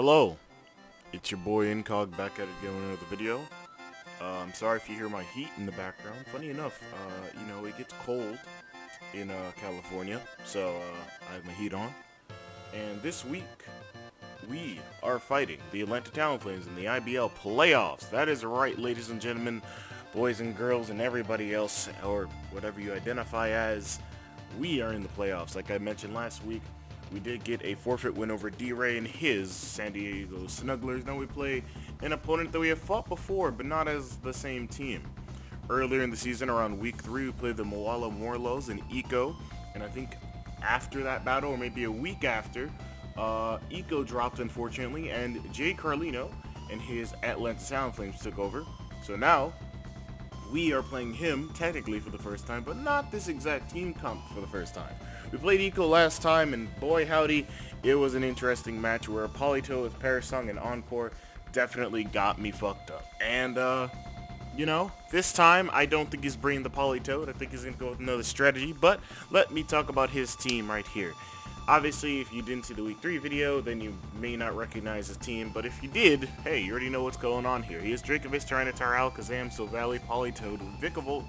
Hello, it's your boy Incog back at it again with another video. I'm sorry if you hear my heat in the background. Funny enough, it gets cold in California, so I have my heat on. And this week, we are fighting the Atlanta Talonflames in the IBL playoffs. That is right, ladies and gentlemen, boys and girls, and everybody else, or whatever you identify as. We are in the playoffs. Like I mentioned last week, we did get a forfeit win over D-Ray and his San Diego Snugglers. Now we play an opponent that we have fought before, but not as the same team. Earlier in the season, around week 3, we played the Moala Morlos in Eco, and I think after that battle, or maybe a week after, Eco dropped, unfortunately, and JCarlino and his Atlanta Talonflames took over. So now, we are playing him, technically for the first time, but not this exact team comp for the first time. We played Eco last time, and boy howdy, it was an interesting match where Polito with Parasong and Encore definitely got me fucked up. And, this time, I don't think he's bringing the Politoad. I think he's going to go with another strategy, but let me talk about his team right here. Obviously, if you didn't see the Week 3 video, then you may not recognize his team, but if you did, hey, you already know what's going on here. He has Dracovish, Tyranitar, Alakazam, Silvally, Politoad, Vikavolt,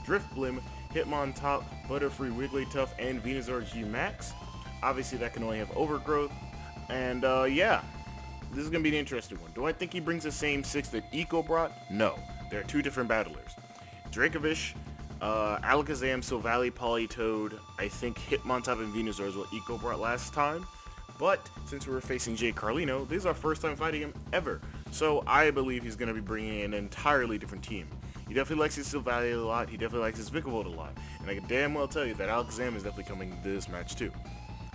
Driftblim, Hitmontop, Butterfree, Wigglytuff, and Venusaur G Max. Obviously, that can only have Overgrowth, and yeah, this is going to be an interesting one. Do I think he brings the same 6 that Eco brought? No. There are two different battlers. Dracovish, Alakazam, Silvally, Politoad, I think Hitmontop and Venusaur is what Eco brought last time. But since we were facing JCarlino, this is our first time fighting him ever. So I believe he's going to be bringing an entirely different team. He definitely likes his Silvally a lot. He definitely likes his Vikavolt a lot. And I can damn well tell you that Alakazam is definitely coming to this match too.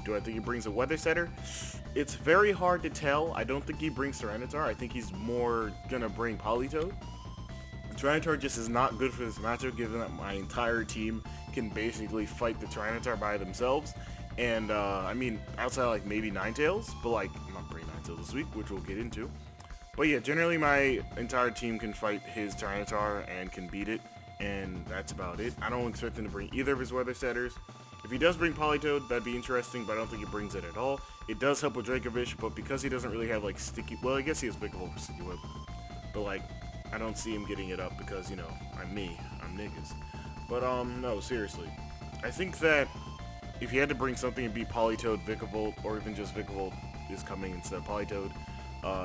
Do I think he brings a Weather Setter? It's very hard to tell. I don't think he brings Tyranitar. I think he's more going to bring Politoad. Tyranitar just is not good for this matchup, given that my entire team can basically fight the Tyranitar by themselves. And, outside like maybe Ninetales, but like, I'm not bringing Ninetales this week, which we'll get into. But yeah, generally my entire team can fight his Tyranitar and can beat it, and that's about it. I don't expect him to bring either of his Weather Setters. If he does bring Politoad, that'd be interesting, but I don't think he brings it at all. It does help with Dracovish, but because he doesn't really have like sticky, well, I guess he has Vikavolt for Sticky Web, but like, I don't see him getting it up because, I'm me. I'm niggas. But, no, seriously. I think that if you had to bring something, it'd be Politoad, Vikavolt, or even just Vikavolt is coming instead of Politoad.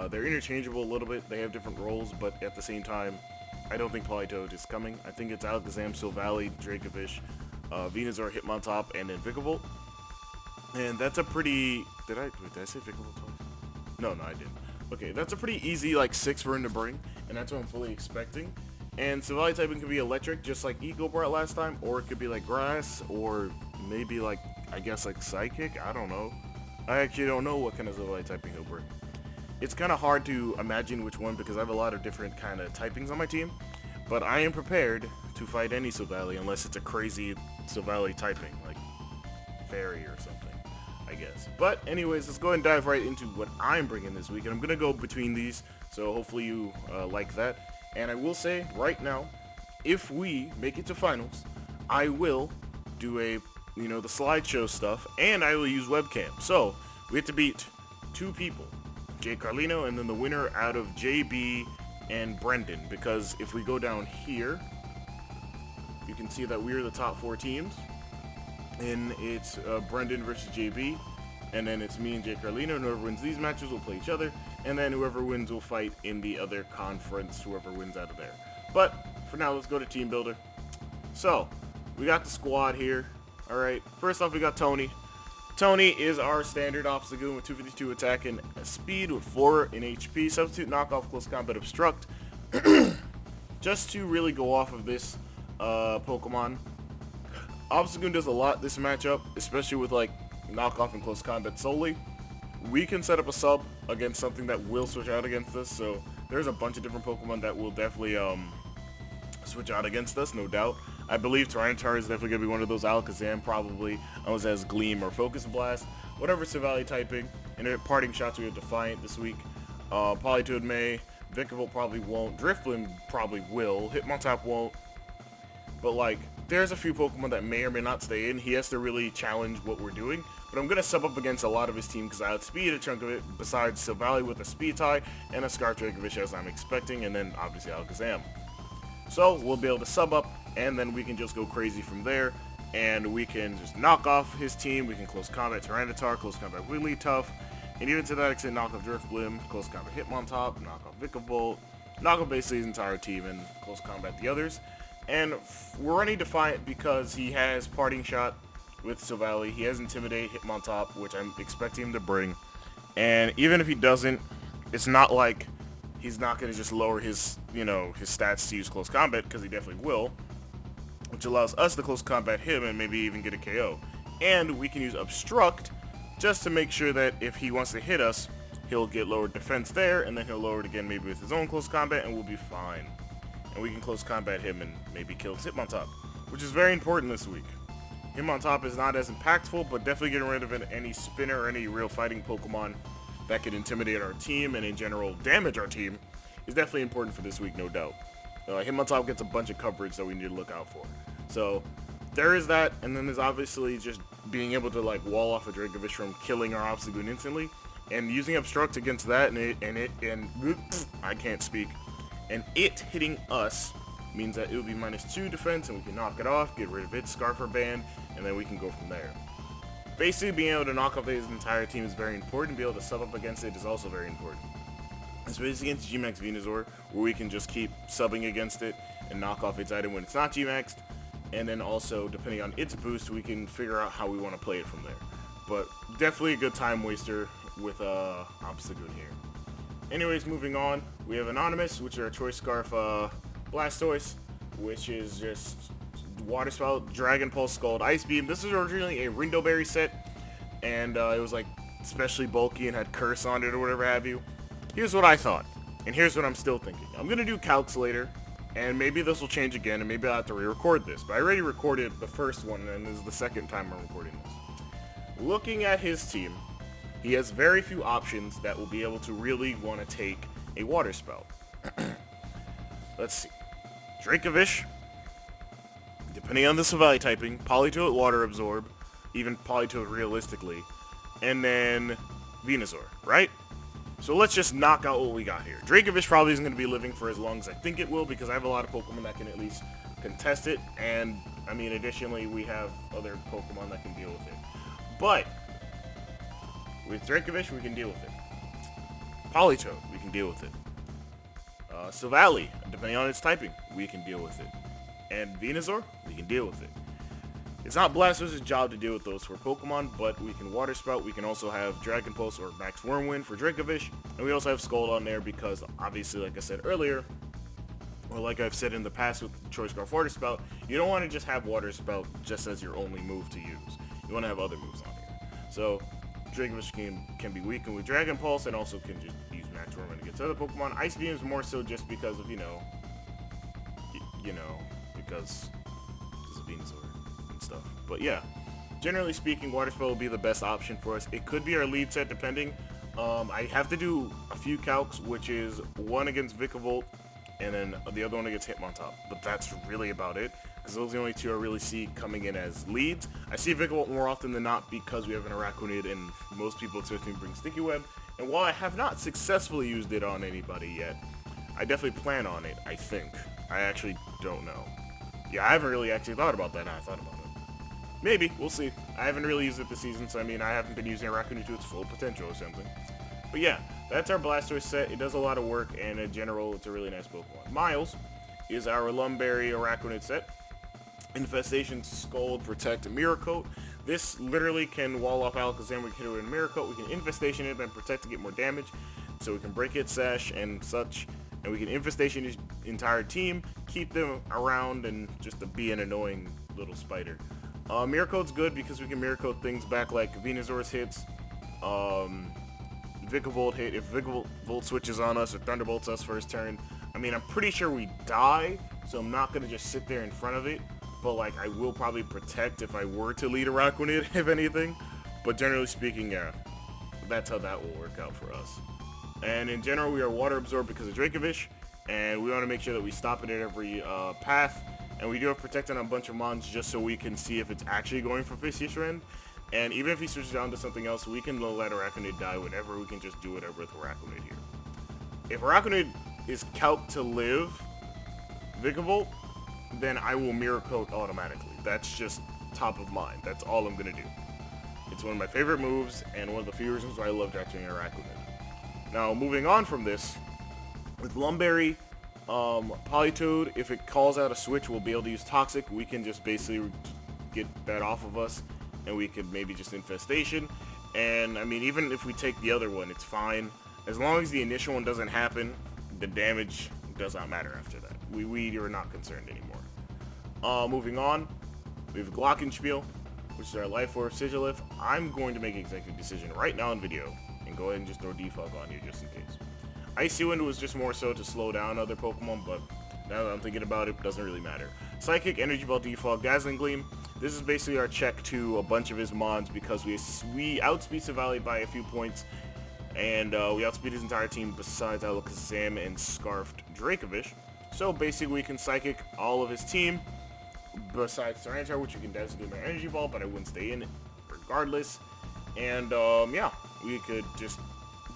They're interchangeable a little bit. They have different roles, but at the same time, I don't think Politoad is coming. I think it's Alakazam, Silvally, Dracovish, Venusaur, Hitmontop, and then Vikavolt. And that's a pretty... Did I say Vikavolt twice? No, I didn't. Okay, that's a pretty easy, 6 for him to bring, and that's what I'm fully expecting. And Silvally typing can be electric, just like Eco brought last time, or it could be like Grass, or maybe Psychic, I don't know. I actually don't know what kind of Silvally typing he'll bring. It's kind of hard to imagine which one, because I have a lot of different kind of typings on my team, but I am prepared to fight any Silvally, unless it's a crazy Silvally typing, like Fairy or something, I guess. But anyways, let's go ahead and dive right into what I'm bringing this week, and I'm going to go between these, so hopefully you like that. And I will say right now, if we make it to finals, I will do the slideshow stuff, and I will use webcam. So we have to beat 2 people, JCarlino, and then the winner out of JB and Brendan, because if we go down here, you can see that we're the top 4 teams. And it's Brendan versus JB, and then it's me and JCarlino, and whoever wins these matches will play each other, and then whoever wins will fight in the other conference, whoever wins out of there. But for now, let's go to Teambuilder. So we got the squad here. All right, first off, we got Tony. Tony is our standard Obstagoon with 252 attack and speed with 4 in HP. Substitute, knockoff, close combat, obstruct. Just to really go off of this Pokemon, Obstagoon does a lot this matchup, especially with knockoff and close combat solely. We can set up a sub against something that will switch out against us, so there's a bunch of different Pokemon that will definitely switch out against us, no doubt. I believe Tyranitar is definitely going to be one of those. Alakazam probably, unless it has Gleam or Focus Blast, whatever Silvally typing. And in parting shots, we have Defiant this week. Politoad may, Vikavolt probably won't, Driftblim probably will, Hitmontop won't. But there's a few Pokemon that may or may not stay in. He has to really challenge what we're doing. But I'm going to sub up against a lot of his team because I outspeed a chunk of it, besides Silvally with a Speed Tie and a Scarf Dracovish as I'm expecting, and then obviously Alakazam. So we'll be able to sub up, and then we can just go crazy from there, and we can just knock off his team. We can close combat Tyranitar, close combat Wigglytuff, and even to that extent knock off Drifblim, close combat Hitmontop, knock off Vikavolt, knock off basically his entire team, and close combat the others. And we're running Defiant because he has Parting Shot with Silvally. He has Intimidate, Hitmontop, which I'm expecting him to bring. And even if he doesn't, it's not like he's not going to just lower his, his stats to use close combat, because he definitely will, which allows us to close combat him and maybe even get a KO. And we can use Obstruct just to make sure that if he wants to hit us, he'll get lowered defense there, and then he'll lower it again maybe with his own close combat, and we'll be fine. And we can close combat him and maybe kill his Hitmontop, which is very important this week. Hitmontop is not as impactful, but definitely getting rid of any spinner or any real fighting Pokemon that could intimidate our team and in general damage our team is definitely important for this week, no doubt. Hitmontop gets a bunch of coverage that we need to look out for. So there is that, and then there's obviously just being able to like wall off a Dracovish from killing our Obstagoon instantly, and using Obstruct against that, and I can't speak, and it hitting us means that it will be -2 defense, and we can knock it off, get rid of its Scarf or Band, and then we can go from there. Basically, being able to knock off his entire team is very important. Being able to sub up against it is also very important. Especially against G-Max Venusaur, where we can just keep subbing against it and knock off its item when it's not G-Maxed. And then also, depending on its boost, we can figure out how we want to play it from there. But definitely a good time waster with Obstagoon here. Anyways, moving on, we have Anonymous, which is our Choice Scarf Blastoise, which is just Water Spout, Dragon Pulse, Scald, Ice Beam. This was originally a Rindoberry set, and it was like especially bulky and had Curse on it or whatever have you. Here's what I thought, and here's what I'm still thinking. I'm going to do calcs later, and maybe this will change again, and maybe I'll have to re-record this, but I already recorded the first one, and this is the second time I'm recording this. Looking at his team, he has very few options that will be able to really want to take a Water Spout. Let's see. Dracovish, depending on the Silvally typing, Politoed, Water Absorb, even Politoed realistically, and then Venusaur, right? So let's just knock out what we got here. Dracovish probably isn't going to be living for as long as I think it will, because I have a lot of Pokemon that can at least contest it, and, I mean, additionally, we have other Pokemon that can deal with it. But with Dracovish, we can deal with it. Politoed, we can deal with it. Silvally, depending on its typing, we can deal with it. And Venusaur, we can deal with it. It's not Blastoise's job to deal with those four Pokemon, but we can Water Spout. We can also have Dragon Pulse or Max Wormwind for Dracovish, and we also have Scald on there because, obviously, like I said earlier, or like I've said in the past with the Choice Scarf Water Spout, you don't want to just have Water Spout just as your only move to use. You want to have other moves on here. So Dracovish can be weakened with Dragon Pulse, and also can just use Max Wormwind against other Pokemon. Ice Beam is more so just because of, because of Venusaur and stuff. But yeah, generally speaking, Water Spout will be the best option for us. It could be our lead set depending. I have to do a few calcs, which is one against Vikavolt, and then the other one against Hitmontop. But that's really about it, because those are the only two I really see coming in as leads. I see Vikavolt more often than not because we have an Araquanid, and most people expect me to bring Sticky Web. And while I have not successfully used it on anybody yet, I definitely plan on it, I think. I actually don't know. Yeah, I haven't really actually thought about that. I thought about it. Maybe. We'll see. I haven't really used it this season, so I mean, I haven't been using Araquanid to its full potential or something. But yeah, that's our Blastoise set. It does a lot of work, and in general, it's a really nice Pokemon. Miles is our Lumberry Araquanid set. Infestation, Scald, Protect, and Mirror Coat. This literally can wall off Alakazam. We can hit it with Mirror Coat. We can Infestation it and Protect to get more damage. So we can break its Sash and such. And we can Infestation his entire team, keep them around, and just to be an annoying little spider. Mirror Coat's good because we can Mirror Coat things back like Venusaur's hits, Vikavolt hit, if Vikavolt switches on us or Thunderbolts us for his turn. I mean, I'm pretty sure we die, so I'm not going to just sit there in front of it. But, like, I will probably Protect if I were to lead Araquanid, if anything. But generally speaking, yeah, that's how that will work out for us. And in general, we are Water Absorbed because of Dracovish, and we want to make sure that we stop it at every path. And we do have Protect on a bunch of mons just so we can see if it's actually going for Fishious Rend. And even if he switches down to something else, we can let Araquanid die whenever. We can just do whatever with Araquanid here. If Araquanid is calced to live Vikavolt, then I will Mirror Coat automatically. That's just top of mind. That's all I'm going to do. It's one of my favorite moves, and one of the few reasons why I love drafting Araquanid. Now, moving on from this, with Lumberry, Politoed, if it calls out a switch, we'll be able to use Toxic. We can just basically get that off of us, and we could maybe just Infestation. And, I mean, even if we take the other one, it's fine. As long as the initial one doesn't happen, the damage does not matter after that. We are not concerned anymore. Moving on, we have Glockenspiel, which is our Life Orb Sigilif. I'm going to make an executive decision right now in video, and go ahead and just throw Defog on here just in case. Icy Wind was just more so to slow down other Pokemon, but now that I'm thinking about it, doesn't really matter. Psychic, Energy Ball, Defog, Dazzling Gleam. This is basically our check to a bunch of his mons because we outspeed Savali by a few points, and we outspeed his entire team besides Alakazam and Scarfed Dracovish. So basically we can Psychic all of his team, besides Tyranitar, which you can designate my Energy Ball, but I wouldn't stay in it regardless. And yeah, we could just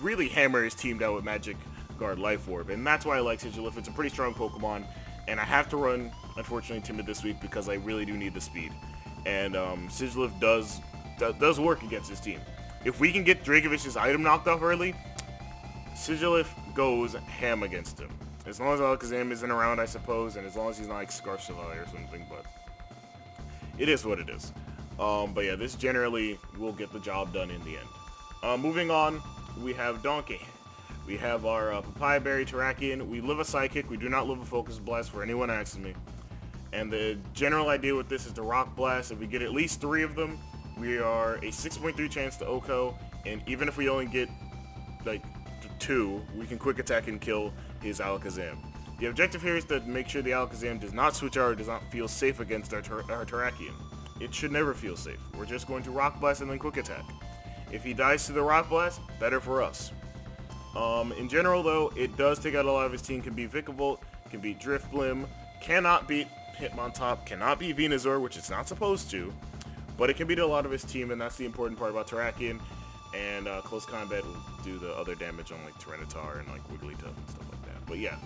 really hammer his team down with Magic Guard Life Orb, and that's why I like Sigilif. It's a pretty strong Pokemon, and I have to run, unfortunately, Timid this week because I really do need the speed. And Sigilif does work against his team. If we can get Dracovish's item knocked off early, Sigilif goes ham against him. As long as Alakazam isn't around, I suppose, and as long as he's not like Scarf Savali or something, but it is what it is. But yeah, this generally will get the job done in the end. Moving on, we have Donkey. We have our Papaya Berry Terrakion. We live a Psychic. We do not live a Focus Blast for anyone asks me. And the general idea with this is to Rock Blast. If we get at least 3 of them, we are a 6.3 chance to OHKO. And even if we only get like 2, we can Quick Attack and kill his Alakazam. The objective here is to make sure the Alakazam does not switch out or does not feel safe against our Terrakion. It should never feel safe. We're just going to Rock Blast and then Quick Attack. If he dies to the Rock Blast, better for us. In general, though, it does take out a lot of his team. Can beat Vikavolt, can beat Drifblim, cannot beat Hitmontop, cannot beat Venusaur, which it's not supposed to, but it can beat a lot of his team, and that's the important part about Terrakion. And Close Combat will do the other damage on like Tyranitar and like Wigglytuff and stuff like that. But yeah,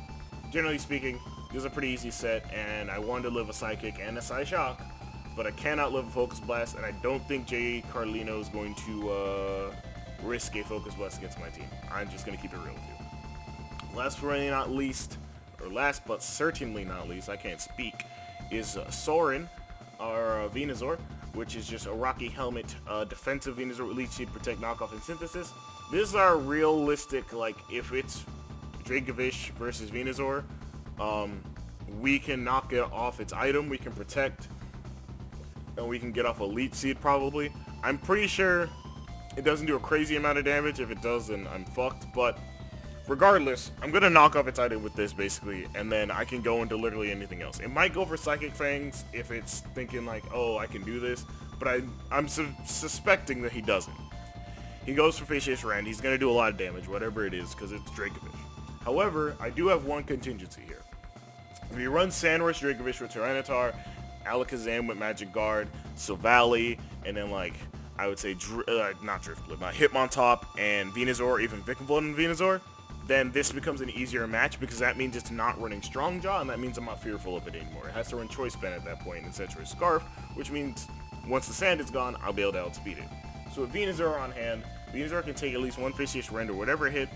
generally speaking, this is a pretty easy set, and I wanted to live a Psychic and a Psyshock, but I cannot live a Focus Blast, and I don't think JCarlino is going to risk a Focus Blast against my team. I'm just going to keep it real with you. Last but not least, or last but certainly not least, I can't speak, is Sorin, our Venusaur, which is just a Rocky Helmet defensive Venusaur with Leech Seed, Protect, Knockoff, and Synthesis. This is our realistic, like, if it's Dracovish versus Venusaur, we can knock it off its item, we can Protect, and we can get off a Leech Seed probably. I'm pretty sure it doesn't do a crazy amount of damage. If it does, then I'm fucked, but regardless, I'm going to knock off its item with this, basically, and then I can go into literally anything else. It might go for Psychic Fangs if it's thinking like, oh, I can do this, but I'm suspecting that he doesn't. He goes for Fishious Rend. He's going to do a lot of damage, whatever it is, because it's Dracovish. However, I do have one contingency here. If you run Sandrush Dracovish with Tyranitar, Alakazam with Magic Guard, Savali, and then like, I would say, not Drifblim, Hitmontop and Venusaur, even Vikavolt and Venusaur, then this becomes an easier match because that means it's not running Strong Jaw, and that means I'm not fearful of it anymore. It has to run Choice Band at that point instead of Scarf, which means once the sand is gone, I'll be able to outspeed it. So with Venusaur on hand, Venusaur can take at least one Fishious Rend or whatever hit,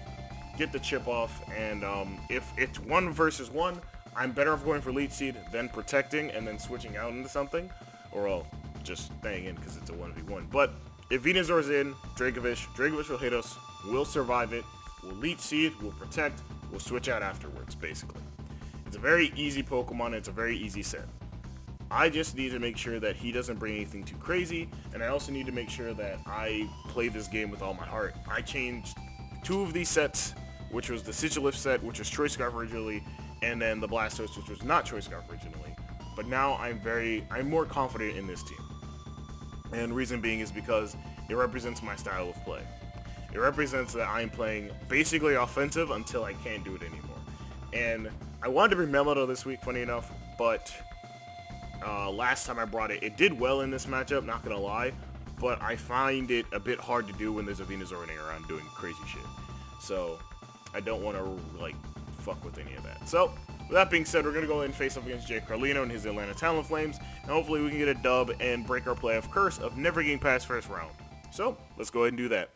get the chip off, and if it's 1 versus 1, I'm better off going for Leech Seed than protecting and then switching out into something, or I'll just staying in because it's a 1v1. But if Venusaur's in, Dracovish will hit us, we'll survive it, we'll Leech Seed, we'll protect, we'll switch out afterwards, basically. It's a very easy Pokemon, it's a very easy set. I just need to make sure that he doesn't bring anything too crazy, and I also need to make sure that I play this game with all my heart. I changed 2 of these sets, which was the Sigilif set, which was Choice Scarf originally, and then the Blastoise, which was not Choice Scarf originally. But now I'm more confident in this team. And reason being is because it represents my style of play. It represents that I'm playing basically offensive until I can't do it anymore. And I wanted to bring Melmetal this week, funny enough, but Last time I brought it, it did well in this matchup, not gonna lie, but I find it a bit hard to do when there's a Venusaur running around doing crazy shit. So I don't want to like fuck with any of that. So with that being said, we're gonna go ahead and face up against JCarlino and his Atlanta Talonflames, and hopefully we can get a dub and break our playoff curse of never getting past first round. So let's go ahead and do that.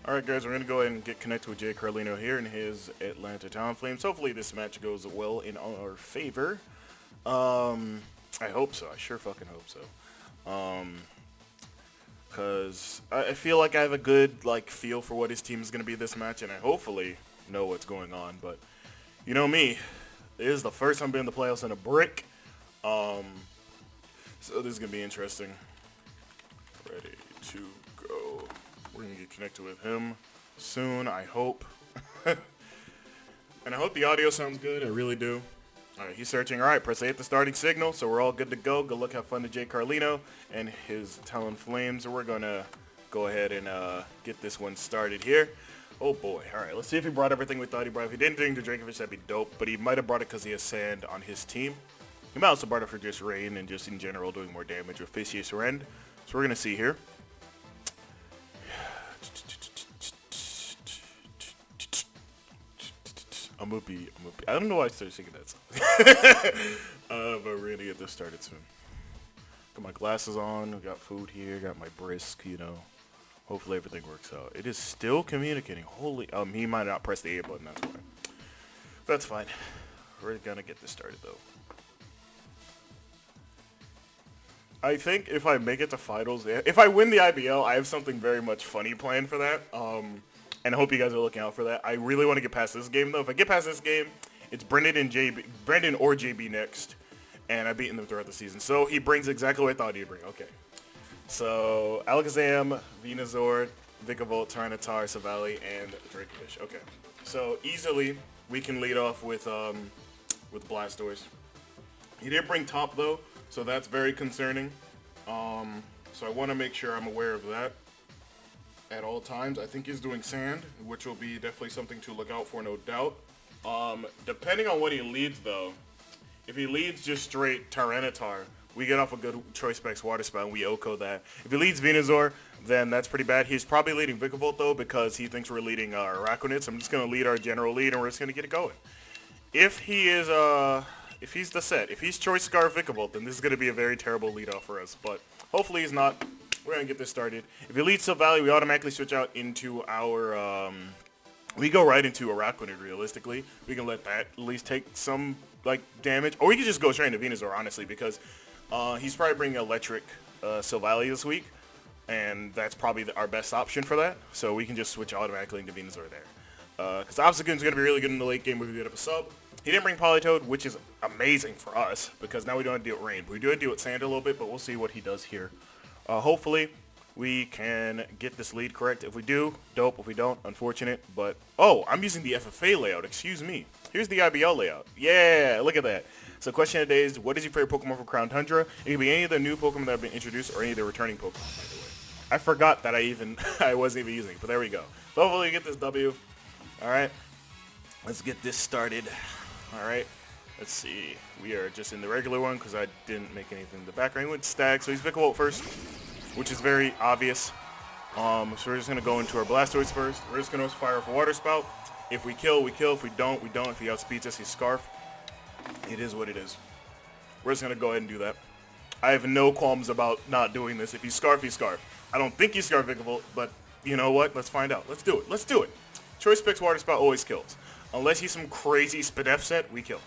Alright guys, we're going to go ahead and get connected with JCarlino here in his Atlanta Talonflames. Hopefully this match goes well in our favor. I hope so. I sure fucking hope so. Because I feel like I have a good like feel for what his team is going to be this match, and I hopefully know what's going on. But you know me, this is the first time being in the playoffs in a brick. So this is going to be interesting. Ready to go. We're going to get connected with him soon, I hope. And I hope the audio sounds good. I really do. Alright, he's searching. Alright, press A at the starting signal, so we're all good to go. Good luck, have fun to JCarlino and his Talonflames. We're going to go ahead and get this one started here. Oh boy. Alright, let's see if he brought everything we thought he brought. If he didn't bring the Dracovish, that'd be dope. But he might have brought it because he has sand on his team. He might also brought it for just rain and just in general doing more damage with Fishious Rend. So we're going to see here. I don't know why I started singing that song. But we're gonna get this started soon. Got my glasses on, we got food here, got my brisk, you know. Hopefully everything works out. It is still communicating. Holy, he might not press the A button, that's why. That's fine. We're gonna get this started though. I think if I make it to finals, if I win the IBL, I have something very much funny planned for that. And I hope you guys are looking out for that. I really want to get past this game, though. If I get past this game, it's Brendan or JB next. And I've beaten them throughout the season. So he brings exactly what I thought he'd bring. Okay. So Alakazam, Venusaur, Vikavolt, Tyranitar, Savali, and Dracovish. Okay. So easily, we can lead off with Blastoise. He didn't bring top, though. So that's very concerning. So I want to make sure I'm aware of that at all times. I think he's doing sand, which will be definitely something to look out for, no doubt. Depending on what he leads, though, if he leads just straight Tyranitar, we get off a good Choice Specs Water Spout and we OHKO that. If he leads Venusaur, then that's pretty bad. He's probably leading Vikavolt, though, because he thinks we're leading Araquanid, so I'm just going to lead our general lead and we're just going to get it going. If he is, if he's the set, if he's Choice Scarf Vikavolt, then this is going to be a very terrible lead-off for us, but hopefully he's not. We're going to get this started. If he leads Silvally, we automatically switch out into our, we go right into Araquanid, realistically. We can let that at least take some, like, damage. Or we can just go straight into Venusaur, honestly, because he's probably bringing Electric Silvally this week, and that's probably our best option for that. So we can just switch automatically into Venusaur there. Because Obstagoon's going to be really good in the late game if we get up a sub. He didn't bring Politoed, which is amazing for us, because now we don't have to deal with rain. We do have to deal with sand a little bit, but we'll see what he does here. Hopefully, we can get this lead correct. If we do, dope. If we don't, unfortunate. But, oh, I'm using the FFA layout. Excuse me. Here's the IBL layout. Yeah, look at that. So question of the day is, what is your favorite Pokemon from Crown Tundra? It can be any of the new Pokemon that have been introduced or any of the returning Pokemon, by the way. I forgot that I wasn't even using it, but there we go. So hopefully we get this W. All right. Let's get this started. All right. Let's see. We are just in the regular one because I didn't make anything in the background. With Stag, so he's Vikavolt first, which is very obvious. So we're just going to go into our Blastoise first. We're just going to fire off a Water Spout. If we kill, we kill. If we don't, we don't. If he outspeeds us, he's Scarf. It is what it is. We're just going to go ahead and do that. I have no qualms about not doing this. If he's Scarf, he's Scarf. I don't think he's Scarf Vikavolt, but you know what? Let's find out. Let's do it. Let's do it. Choice Picks Water Spout always kills. Unless he's some crazy Spadef set, we kill.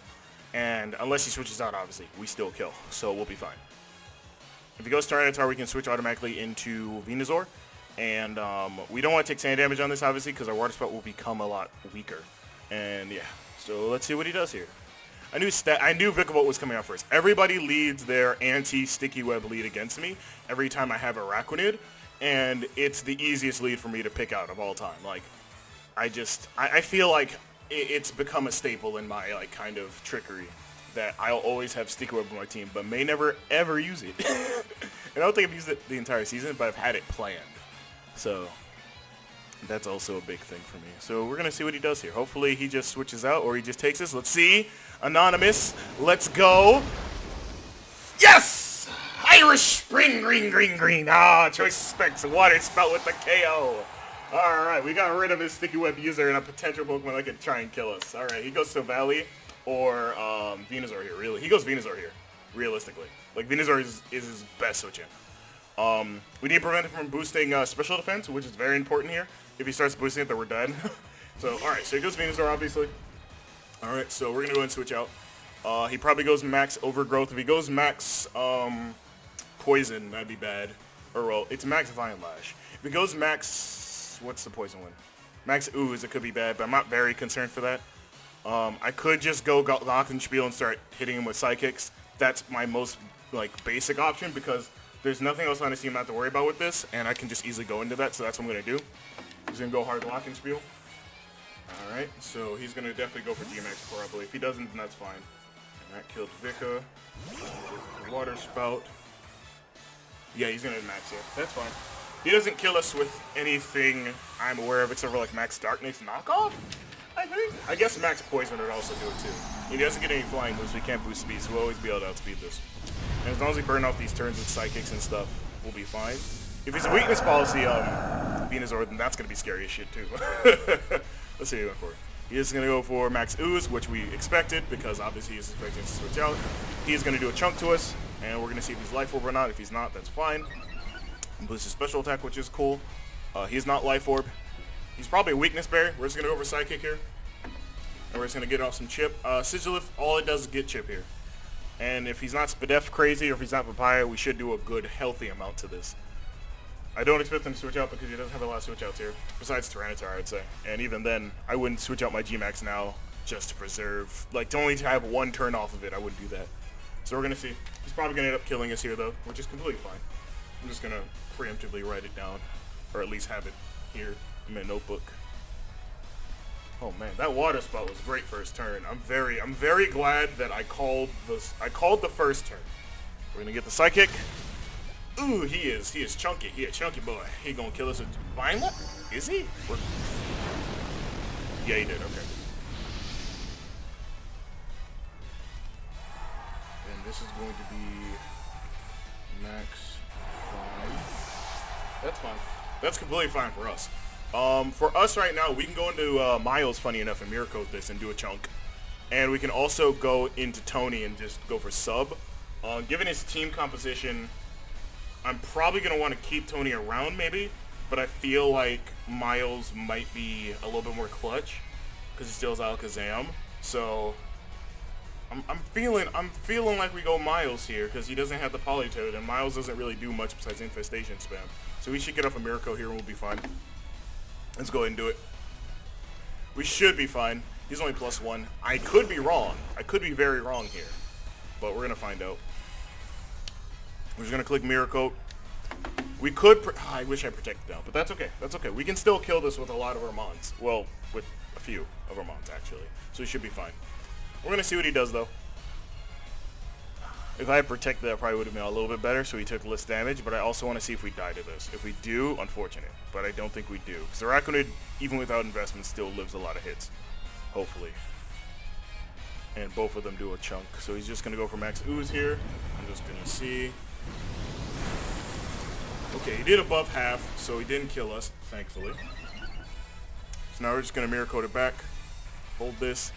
And unless he switches out, obviously, we still kill. So we'll be fine. If he goes Tyranitar, we can switch automatically into Venusaur. And we don't want to take sand damage on this, obviously, because our Water Spout will become a lot weaker. And yeah, so let's see what he does here. I knew Vikavolt was coming out first. Everybody leads their anti-Sticky Web lead against me every time I have Araquanid. And it's the easiest lead for me to pick out of all time. Like, I feel like it's become a staple in my like kind of trickery that I'll always have Sticky Web on my team, but may never ever use it. And I don't think I've used it the entire season, but I've had it planned. So that's also a big thing for me. So we're gonna see what he does here. Hopefully he just switches out or he just takes this. Let's see. Anonymous. Let's go. Yes! Irish Spring Green. Ah, Choice Specs Water Spout with the KO. Alright, we got rid of his Sticky Web user and a potential Pokemon that could try and kill us. Alright, he goes to Valley or Venusaur here. Really, he goes Venusaur here, realistically. Like, Venusaur is his best switch in. We need to prevent him from boosting special defense, which is very important here. If he starts boosting it, then we're dead. So, alright, so he goes Venusaur, obviously. Alright, so we're going to go and switch out. He probably goes max Overgrowth. If he goes max Poison, that'd be bad. Or, well, it's max Vine Lash. If he goes max... what's the Poison one? Max Ooze, it could be bad, but I'm not very concerned for that. I could just go Glockenspiel and start hitting him with Psychics. That's my most, like, basic option, because there's nothing else on his team I have to worry about with this, and I can just easily go into that, so that's what I'm going to do. He's going to go hard Glockenspiel. Alright, so he's going to definitely go for G-Max probably. If he doesn't, then that's fine. And that killed Vika. Water Spout. Yeah, he's going to max it. That's fine. He doesn't kill us with anything I'm aware of except for like Max Darkness knockoff, I think. I guess Max Poison would also do it too. He doesn't get any flying moves, we can't boost speed, so we'll always be able to outspeed this. And as long as we burn off these turns with Psychics and stuff, we'll be fine. If he's a weakness policy Venusaur, then that's going to be scary as shit too. Let's see what he went for. He is going to go for Max Ooze, which we expected, because obviously he's expecting to switch out. He's going to do a chunk to us, and we're going to see if he's Life Orb or not. If he's not, that's fine. Boost his special attack, which is cool. He's not Life Orb. He's probably a Weakness Berry. We're just going to go for Psychic here. And we're just going to get off some Chip. Sigilyph, all it does is get Chip here. And if he's not Spadef crazy, or if he's not Papaya, we should do a good, healthy amount to this. I don't expect him to switch out because he doesn't have a lot of switch outs here. Besides Tyranitar, I'd say. And even then, I wouldn't switch out my G-Max now just to preserve. Like, to only to have one turn off of it, I wouldn't do that. So we're going to see. He's probably going to end up killing us here, though, which is completely fine. I'm just going to preemptively write it down, or at least have it here in my notebook. Oh man, that Water Spout was great first turn. I'm very glad that I called the first turn. We're going to get the Psychic. Ooh, he is chunky. He a chunky boy. He gonna kill us with Violent? Is he? Yeah, he did. Okay. And this is going to be max 5. That's fine. That's completely fine for us. For us right now, we can go into Miles, funny enough, and Mirror Coat this and do a chunk. And we can also go into Tony and just go for sub. Given his team composition, I'm probably going to want to keep Tony around maybe, but I feel like Miles might be a little bit more clutch because he still has Alakazam. So I'm feeling like we go Miles here because he doesn't have the Politoed, and Miles doesn't really do much besides Infestation spam. So we should get off a Miracle here and we'll be fine. Let's go ahead and do it. We should be fine. He's only +1. I could be wrong. I could be very wrong here, but we're going to find out. We're just going to click Mirror Coat. We could... I wish I protected down, but that's okay. That's okay. We can still kill this with a lot of our Mons. Well, with a few of our Mons, actually. So we should be fine. We're going to see what he does, though. If I had protected, that probably would have been a little bit better, so he took less damage, but I also want to see if we die to this. If we do, unfortunate, but I don't think we do. Because the Araquanid, even without investment, still lives a lot of hits. Hopefully. And both of them do a chunk. So he's just going to go for Max Ooze here. I'm just going to see... Okay, he did above half, so he didn't kill us, thankfully. So now we're just going to Mirror Coat it back. Hold this.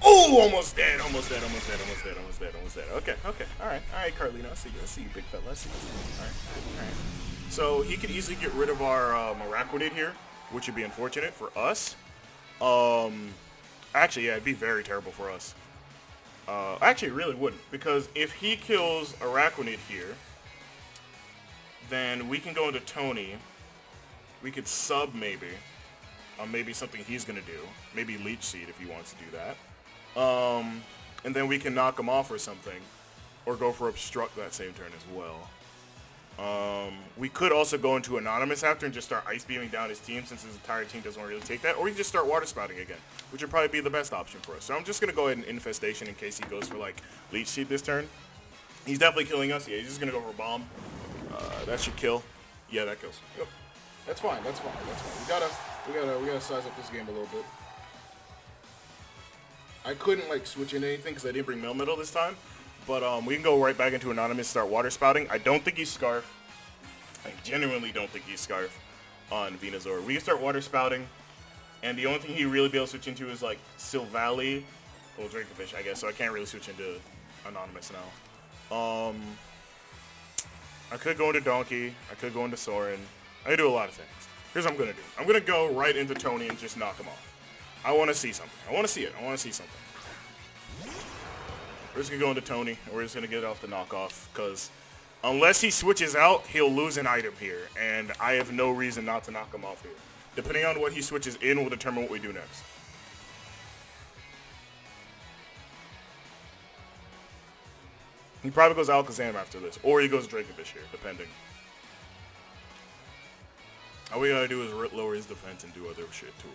Oh, almost dead, almost dead. Okay. All right, Carlino, I see you, big fella. I see you. All right. So he could easily get rid of our Araquanid here, which would be unfortunate for us. Actually, yeah, it'd be very terrible for us. Actually, it really wouldn't, because if he kills Araquanid here, then we can go into Tony. We could sub maybe. Maybe something he's going to do. Maybe Leech Seed if he wants to do that. And then we can knock him off or something. Or go for Obstruct that same turn as well. We could also go into Anonymous after and just start Ice Beaming down his team since his entire team doesn't really take that. Or we can just start Water Spouting again, which would probably be the best option for us. So I'm just going to go ahead and Infestation in case he goes for like Leech Seed this turn. He's definitely killing us. Yeah, he's just going to go for Bomb. That should kill. Yeah, that kills. Yep. That's fine. We gotta size up this game a little bit. I couldn't like switch in anything because I didn't bring Melmetal this time, But we can go right back into Anonymous, start water spouting. I don't think he's Scarf. I genuinely don't think he's Scarf on Venusaur. We can start water spouting, and the only thing he really be able to switch into is like Silvally, well, Dracovish, I guess. So I can't really switch into Anonymous now. I could go into Donkey. I could go into Soren. I could do a lot of things. Here's what I'm gonna do. I'm gonna go right into Tony and just knock him off. I want to see something. I want to see it. I want to see something. We're just gonna go into Tony, and we're just gonna get off the knockoff, because unless he switches out, he'll lose an item here, and I have no reason not to knock him off here. Depending on what he switches in will determine what we do next. He probably goes Alakazam after this, or he goes Dracovish here, depending. All we gotta do is lower his defense and do other shit to him.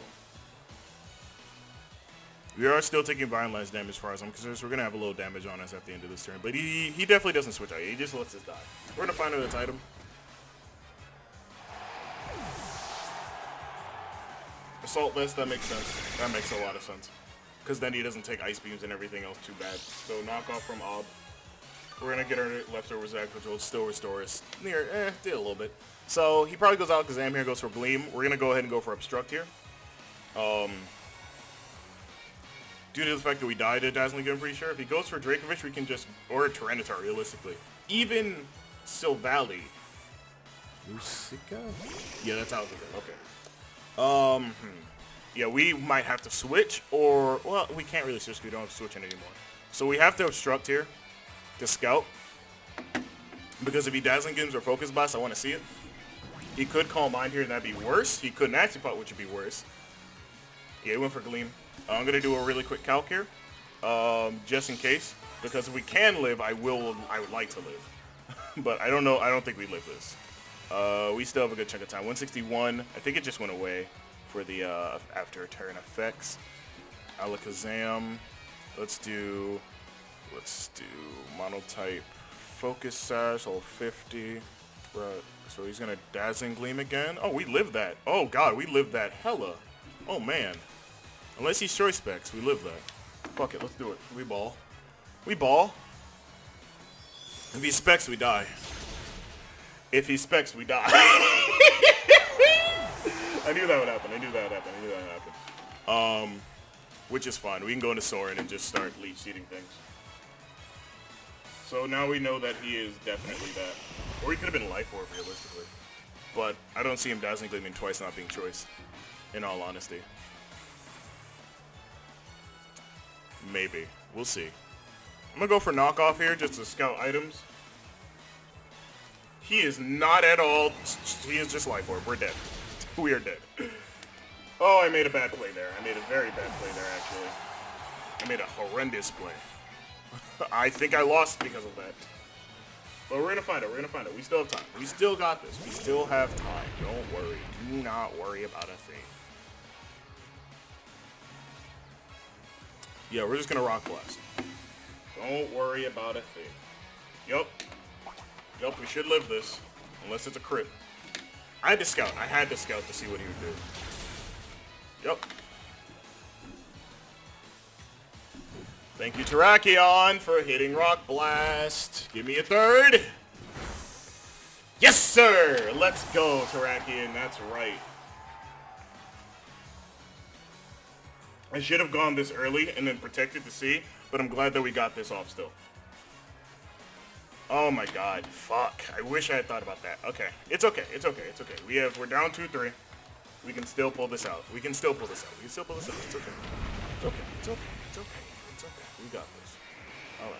We are still taking Vine Lance damage as far as I'm concerned, so we're gonna have a little damage on us at the end of this turn. But he definitely doesn't switch out. He just lets us die. We're gonna find another item. Assault Vest, that makes sense. That makes a lot of sense. Because then he doesn't take Ice Beams and everything else too bad. So knock off from Ob. We're gonna get our leftovers back, which will still restore us near, did a little bit. So he probably goes Alakazam here, goes for Gleam. We're gonna go ahead and go for Obstruct here. Due to the fact that we died at Dazzling Gleam, I'm pretty sure. If he goes for Dracovish, we can just, or Tyranitar, realistically. Even Silvally. Lucica? Yeah, that's Alakazam, okay. Yeah, we might have to switch, or, well, we can't really switch because we don't have to switch in anymore. So we have to Obstruct here to Scout. Because if he Dazzling Gleams or Focus Blast, I want to see it. He could Calm Mind here, and that'd be worse. He could Nasty Pot, which would be worse. Yeah, he went for Gleam. I'm going to do a really quick calc here, just in case. Because if we can live, I would like to live. But I don't know. I don't think we live this. We still have a good chunk of time. 161. I think it just went away for the after turn effects. Alakazam. Let's do Monotype Focus Sash, all 50. Right. So he's going to Dazzling Gleam again. Oh, we lived that. Oh, God, we lived that hella. Oh, man. Unless he's Choice Specs, we live that. Fuck it, let's do it. We ball. We ball. If he Specs, we die. If he Specs, we die. I knew that would happen. I knew that would happen. Which is fine. We can go into Soren and just start Leech Seeding things. So now we know that he is definitely that. Or he could have been Life Orb, realistically. But I don't see him Dazzling Gleaming twice not being Choice, in all honesty. Maybe. We'll see. I'm going to go for Knockoff here just to scout items. He is not at all. He is just Life Orb. We're dead. We are dead. Oh, I made a bad play there. I made a very bad play there, actually. I made a horrendous play. I think I lost because of that. But we're going to find it. We're going to find it. We still have time. We still got this. We still have time. Don't worry. Do not worry about a thing. Yeah, we're just going to Rock Blast. Don't worry about a thing. Yup. Yup, we should live this. Unless it's a crit. I had to scout. I had to scout to see what he would do. Yup. Thank you, Terrakion, for hitting Rock Blast. Give me a third. Yes, sir! Let's go, Terrakion. That's right. I should have gone this early and then protected to see, but I'm glad that we got this off still. Oh my god. Fuck. I wish I had thought about that. Okay. It's okay. It's okay. It's okay. We're down 2-3. We can still pull this out. We can still pull this out. We can still pull this out. It's okay. It's okay. It's okay. It's okay. It's okay. We got this. Alright.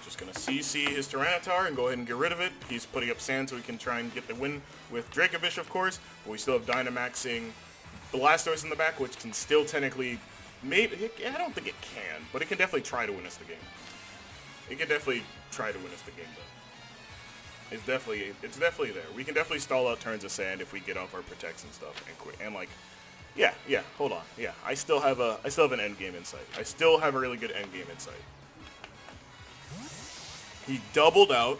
Just gonna CC his Tyranitar and go ahead and get rid of it. He's putting up sand so we can try and get the win with Dracovish, of course. But we still have Dynamaxing Blastoise in the back, which can still technically, maybe, I don't think it can, but it can definitely try to win us the game. It can definitely try to win us the game, though. It's definitely there. We can definitely stall out turns of sand if we get off our protects and stuff and quit. And like, yeah, hold on. Yeah, I still have an end game insight. I still have a really good end game insight. He doubled out,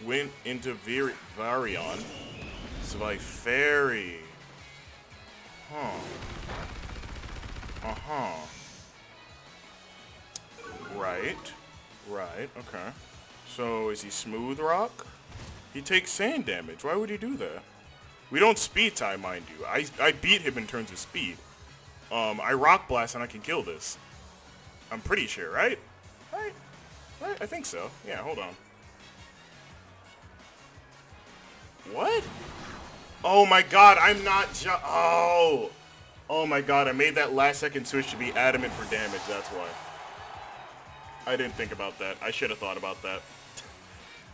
went into Varion, Svifery. Huh. Uh-huh. Right. Right, okay. So, is he smooth rock? He takes sand damage. Why would he do that? We don't speed tie, mind you. I beat him in terms of speed. I rock blast and I can kill this. I'm pretty sure, right? Right? Right? I think so. Yeah, hold on. What? Oh my god, I'm not oh! Oh my god, I made that last second switch to be adamant for damage, that's why. I didn't think about that. I should have thought about that.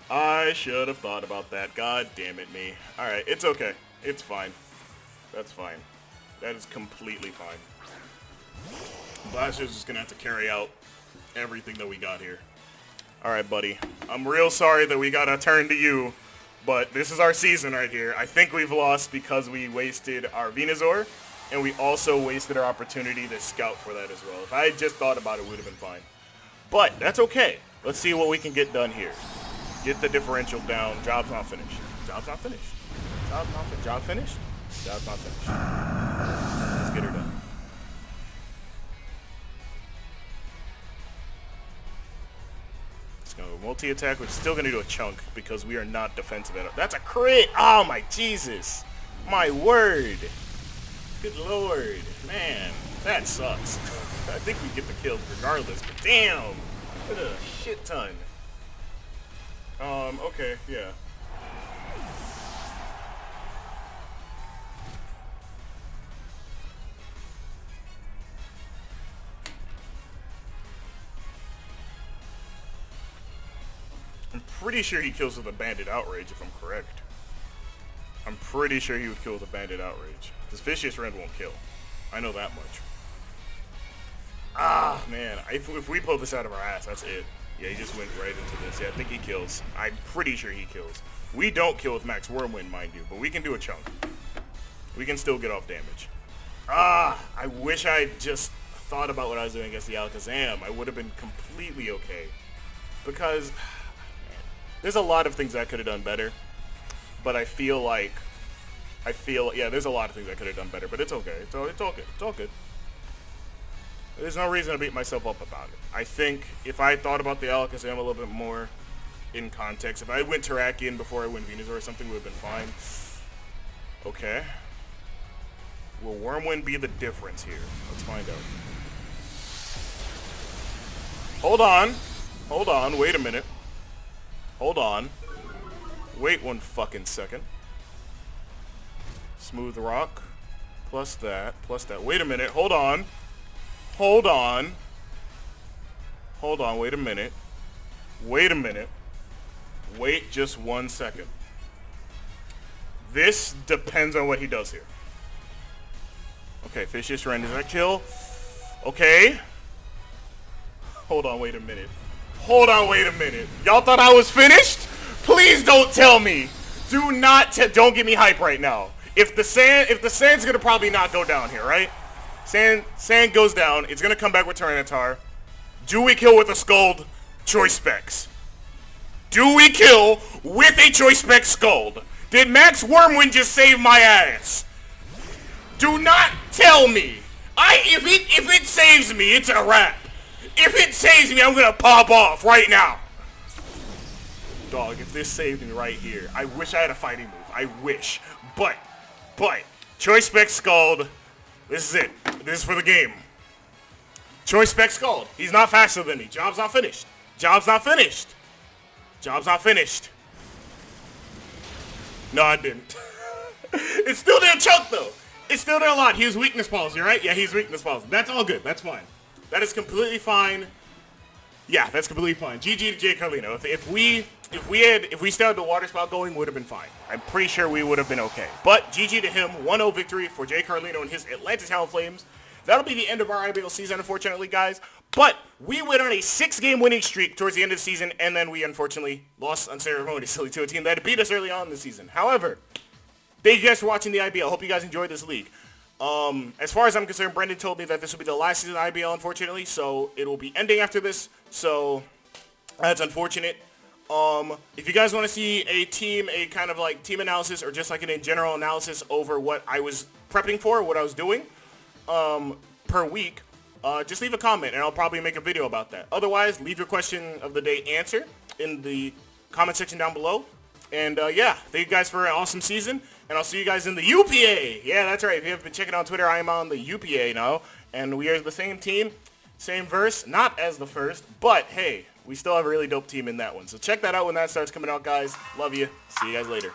I should have thought about that. God damn it me. Alright, it's okay. It's fine. That's fine. That is completely fine. Blaster's just gonna have to carry out everything that we got here. Alright, buddy. I'm real sorry that we gotta turn to you, but this is our season right here. I think we've lost because we wasted our Venusaur, and we also wasted our opportunity to scout for that as well. If I had just thought about it, it would have been fine. But that's okay. Let's see what we can get done here. Get the differential down. Job's not finished. Job's not finished. Job's not finished. Job finished? Job's not finished. Let's get her done. It's going to go multi-attack, which is still going to do a chunk because we are not defensive at all. That's a crit! Oh my Jesus! My word! Good lord. Man, that sucks. I think we get the kills regardless, but damn! What a shit ton. Okay, yeah. I'm pretty sure he kills with a Bandit Outrage, if I'm correct. I'm pretty sure he would kill with a Bandit Outrage. This Vicious Rend won't kill. I know that much. Ah, man. If we pull this out of our ass, that's it. Yeah, he just went right into this. Yeah, I think he kills. I'm pretty sure he kills. We don't kill with Max Wormwind, mind you, but we can do a chunk. We can still get off damage. Ah, I wish I just thought about what I was doing against the Alakazam. I would have been completely okay. Because, man, there's a lot of things I could have done better. But I feel, yeah, there's a lot of things I could have done better, but it's okay. It's all good. It's all good. There's no reason to beat myself up about it. I think if I thought about the Alakazam a little bit more in context, if I went Terrakion before I went Venusaur or something, would have been fine. Okay. Will Wormwind be the difference here? Let's find out. Hold on. Hold on. Wait a minute. Hold on. Wait one fucking second. Smooth Rock. Plus that. Plus that. Wait a minute. Hold on. Hold on. Hold on. Wait a minute. Wait a minute. Wait just 1 second. This depends on what he does here. Okay, Vicious Rend. Does that kill? Okay. Hold on. Wait a minute. Hold on. Wait a minute. Y'all thought I was finished? Please don't tell me. Do not. Don't get me hype right now. If the sand's gonna probably not go down here, right? Sand goes down. It's gonna come back with Tyranitar. Do we kill with a Scald? Choice Specs. Do we kill with a Choice Spec Scald? Did Max Wormwind just save my ass? Do not tell me. If it saves me, it's a wrap. If it saves me, I'm gonna pop off right now. Dog, if this saved me right here, I wish I had a fighting move. I wish. But, Choice Spec Scald. This is it. This is for the game. Choice Spec Scald. He's not faster than me. Job's not finished. Job's not finished. Job's not finished. No, I didn't. It still didn't choke, though. It still did a lot. He was weakness policy, right? Yeah, he's weakness policy. That's all good. That's fine. That is completely fine. Yeah, that's completely fine. GG to JCarlino. If we still had the water spout going, would have been fine. I'm pretty sure we would have been okay. But GG to him, 1-0 victory for JCarlino and his Atlanta Talonflames. That'll be the end of our IBL season, unfortunately, guys. But we went on a 6-game winning streak towards the end of the season, and then we unfortunately lost unceremoniously to a team that had beat us early on in the season. However, thank you guys for watching the IBL. Hope you guys enjoyed this league. As far as I'm concerned, Brendan told me that this will be the last season of IBL, unfortunately, so it will be ending after this. So that's unfortunate. If you guys want to see a kind of like team analysis or just like an in general analysis over what I was prepping for, what I was doing, per week, just leave a comment and I'll probably make a video about that. Otherwise, leave your question of the day answer in the comment section down below. And yeah, thank you guys for an awesome season, and I'll see you guys in the UPA. Yeah, that's right. If you have been checking out Twitter, I am on the UPA now, and we are the same team, same verse, not as the first, but hey, we still have a really dope team in that one. So check that out when that starts coming out, guys. Love you. See you guys later.